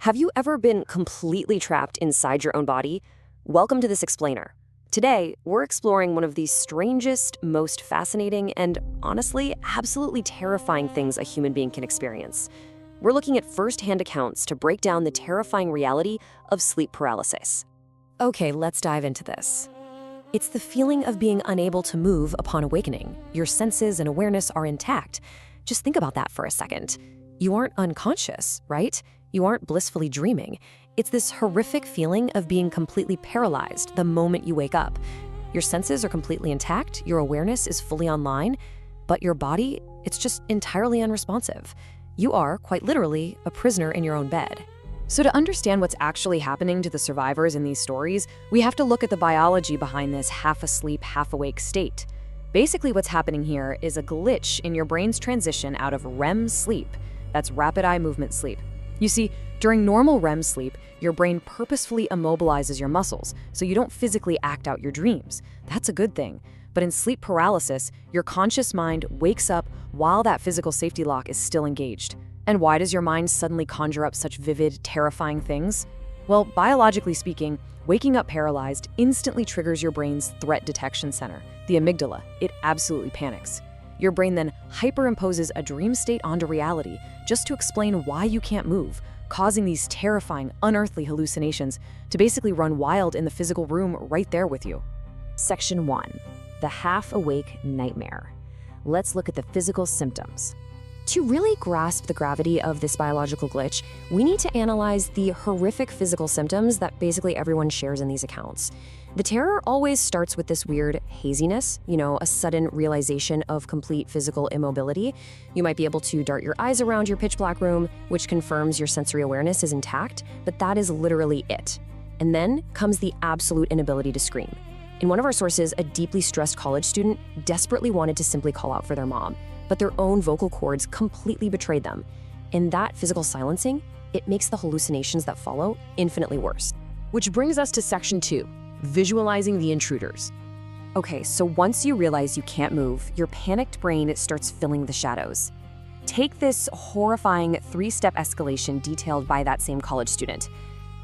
Have you ever been completely trapped inside your own body? Welcome to this explainer. Today, we're exploring one of the strangest, most fascinating, and honestly, absolutely terrifying things a human being can experience. We're looking at first-hand accounts to break down the terrifying reality of sleep paralysis. Okay, let's dive into this. It's the feeling of being unable to move upon awakening. Your senses and awareness are intact. Just think about that for a second. You aren't unconscious, right? You aren't blissfully dreaming. It's this horrific feeling of being completely paralyzed the moment you wake up. Your senses are completely intact, your awareness is fully online, but your body, it's just entirely unresponsive. You are, quite literally, a prisoner in your own bed. So to understand what's actually happening to the survivors in these stories, we have to look at the biology behind this half-asleep, half-awake state. Basically what's happening here is a glitch in your brain's transition out of REM sleep, that's rapid eye movement sleep. You see, during normal REM sleep, your brain purposefully immobilizes your muscles, so you don't physically act out your dreams. That's a good thing. But in sleep paralysis, your conscious mind wakes up while that physical safety lock is still engaged. And why does your mind suddenly conjure up such vivid, terrifying things? Well, biologically speaking, waking up paralyzed instantly triggers your brain's threat detection center, the amygdala. It absolutely panics. Your brain then hyperimposes a dream state onto reality just to explain why you can't move, causing these terrifying, unearthly hallucinations to basically run wild in the physical room right there with you. Section 1. The half-awake nightmare. Let's look at the physical symptoms. To really grasp the gravity of this biological glitch, we need to analyze the horrific physical symptoms that basically everyone shares in these accounts. The terror always starts with this weird haziness, a sudden realization of complete physical immobility. You might be able to dart your eyes around your pitch black room, which confirms your sensory awareness is intact, but that is literally it. And then comes the absolute inability to scream. In one of our sources, a deeply stressed college student desperately wanted to simply call out for their mom, but their own vocal cords completely betrayed them. In that physical silencing, it makes the hallucinations that follow infinitely worse. Which brings us to Section 2. Visualizing the intruders. Okay, so once you realize you can't move, your panicked brain starts filling the shadows. Take this horrifying 3-step escalation detailed by that same college student.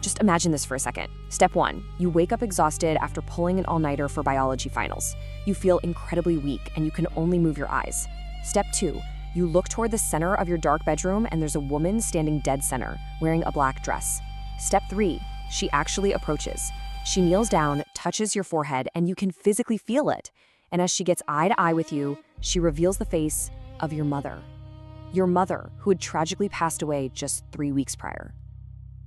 Just imagine this for a second. Step 1, you wake up exhausted after pulling an all-nighter for biology finals. You feel incredibly weak and you can only move your eyes. Step 2, you look toward the center of your dark bedroom and there's a woman standing dead center, wearing a black dress. Step 3, she actually approaches. She kneels down, touches your forehead, and you can physically feel it. And as she gets eye to eye with you, she reveals the face of your mother. Your mother, who had tragically passed away just 3 weeks prior.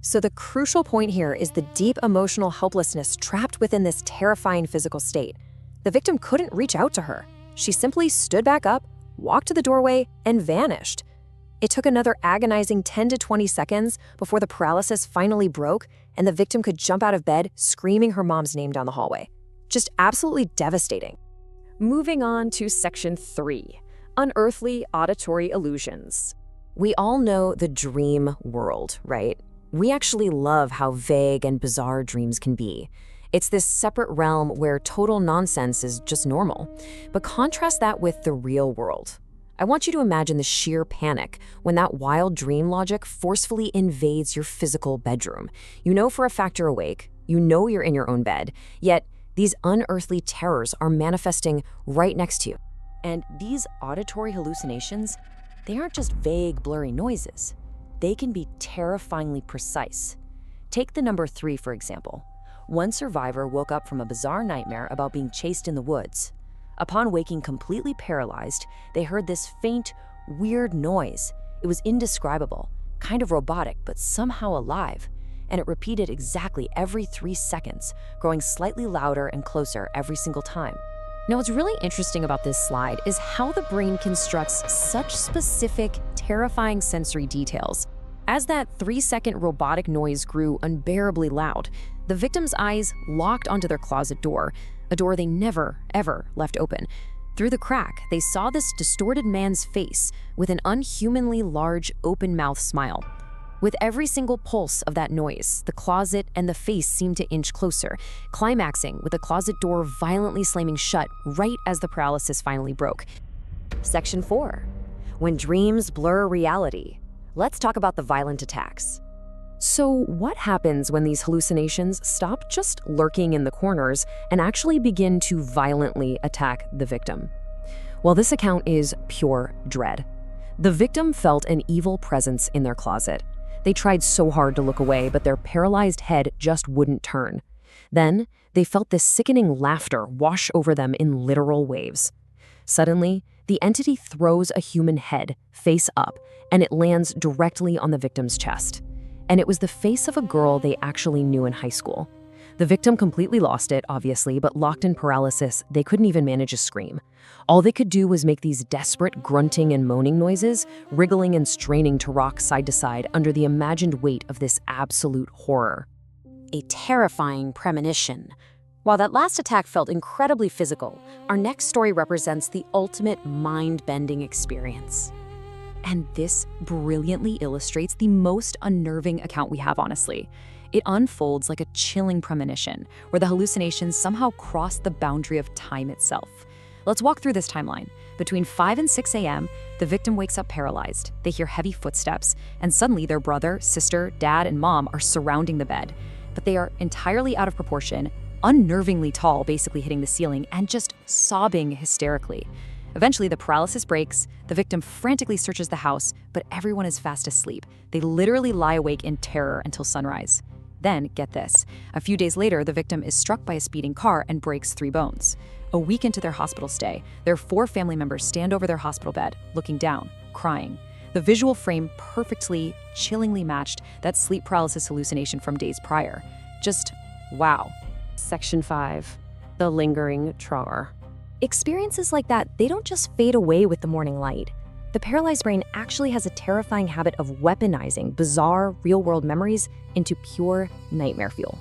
So the crucial point here is the deep emotional helplessness trapped within this terrifying physical state. The victim couldn't reach out to her. She simply stood back up, walked to the doorway, and vanished. It took another agonizing 10 to 20 seconds before the paralysis finally broke and the victim could jump out of bed screaming her mom's name down the hallway. Just absolutely devastating. Moving on to Section 3, Unearthly Auditory Illusions. We all know the dream world, right? We actually love how vague and bizarre dreams can be. It's this separate realm where total nonsense is just normal. But contrast that with the real world. I want you to imagine the sheer panic when that wild dream logic forcefully invades your physical bedroom. You know for a fact you're awake, you know you're in your own bed, yet these unearthly terrors are manifesting right next to you. And these auditory hallucinations, they aren't just vague, blurry noises. They can be terrifyingly precise. Take the number 3, for example. One survivor woke up from a bizarre nightmare about being chased in the woods. Upon waking completely paralyzed, they heard this faint, weird noise. It was indescribable, kind of robotic, but somehow alive. And it repeated exactly every 3 seconds, growing slightly louder and closer every single time. Now, what's really interesting about this slide is how the brain constructs such specific, terrifying sensory details. As that 3-second robotic noise grew unbearably loud, the victim's eyes locked onto their closet door, a door they never, ever left open. Through the crack, they saw this distorted man's face with an unhumanly large, open-mouth smile. With every single pulse of that noise, the closet and the face seemed to inch closer, climaxing with the closet door violently slamming shut right as the paralysis finally broke. Section 4. When dreams blur reality. Let's talk about the violent attacks. So what happens when these hallucinations stop just lurking in the corners and actually begin to violently attack the victim? Well, this account is pure dread. The victim felt an evil presence in their closet. They tried so hard to look away, but their paralyzed head just wouldn't turn. Then, they felt this sickening laughter wash over them in literal waves. Suddenly, the entity throws a human head, face up, and it lands directly on the victim's chest. And it was the face of a girl they actually knew in high school. The victim completely lost it, obviously, but locked in paralysis, they couldn't even manage a scream. All they could do was make these desperate grunting and moaning noises, wriggling and straining to rock side to side under the imagined weight of this absolute horror. A terrifying premonition. While that last attack felt incredibly physical, our next story represents the ultimate mind-bending experience. And this brilliantly illustrates the most unnerving account we have, honestly. It unfolds like a chilling premonition, where the hallucinations somehow cross the boundary of time itself. Let's walk through this timeline. Between 5 and 6 a.m., the victim wakes up paralyzed. They hear heavy footsteps, and suddenly their brother, sister, dad, and mom are surrounding the bed. But they are entirely out of proportion, unnervingly tall, basically hitting the ceiling, and just sobbing hysterically. Eventually, the paralysis breaks. The victim frantically searches the house, but everyone is fast asleep. They literally lie awake in terror until sunrise. Then, get this, a few days later, the victim is struck by a speeding car and breaks 3 bones. A week into their hospital stay, their 4 family members stand over their hospital bed, looking down, crying. The visual frame perfectly, chillingly matched that sleep paralysis hallucination from days prior. Just wow. Section 5. The lingering trauma. Experiences like that, they don't just fade away with the morning light. The paralyzed brain actually has a terrifying habit of weaponizing bizarre, real-world memories into pure nightmare fuel.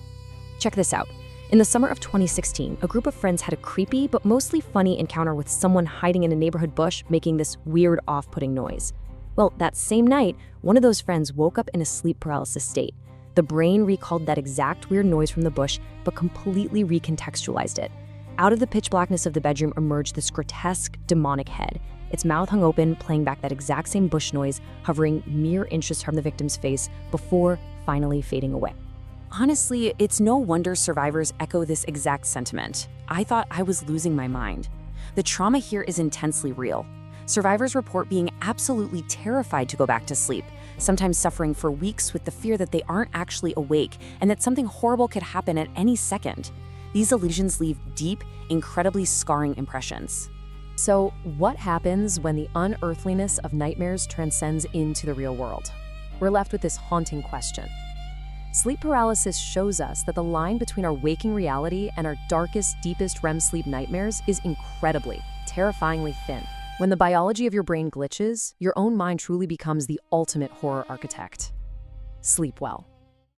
Check this out. In the summer of 2016, a group of friends had a creepy but mostly funny encounter with someone hiding in a neighborhood bush making this weird, off-putting noise. Well, that same night, one of those friends woke up in a sleep paralysis state. The brain recalled that exact weird noise from the bush, but completely recontextualized it. Out of the pitch blackness of the bedroom emerged this grotesque, demonic head. Its mouth hung open, playing back that exact same bush noise, hovering mere inches from the victim's face before finally fading away. Honestly, it's no wonder survivors echo this exact sentiment. I thought I was losing my mind. The trauma here is intensely real. Survivors report being absolutely terrified to go back to sleep, sometimes suffering for weeks with the fear that they aren't actually awake and that something horrible could happen at any second. These illusions leave deep, incredibly scarring impressions. So, what happens when the unearthliness of nightmares transcends into the real world? We're left with this haunting question. Sleep paralysis shows us that the line between our waking reality and our darkest, deepest REM sleep nightmares is incredibly, terrifyingly thin. When the biology of your brain glitches, your own mind truly becomes the ultimate horror architect. Sleep well.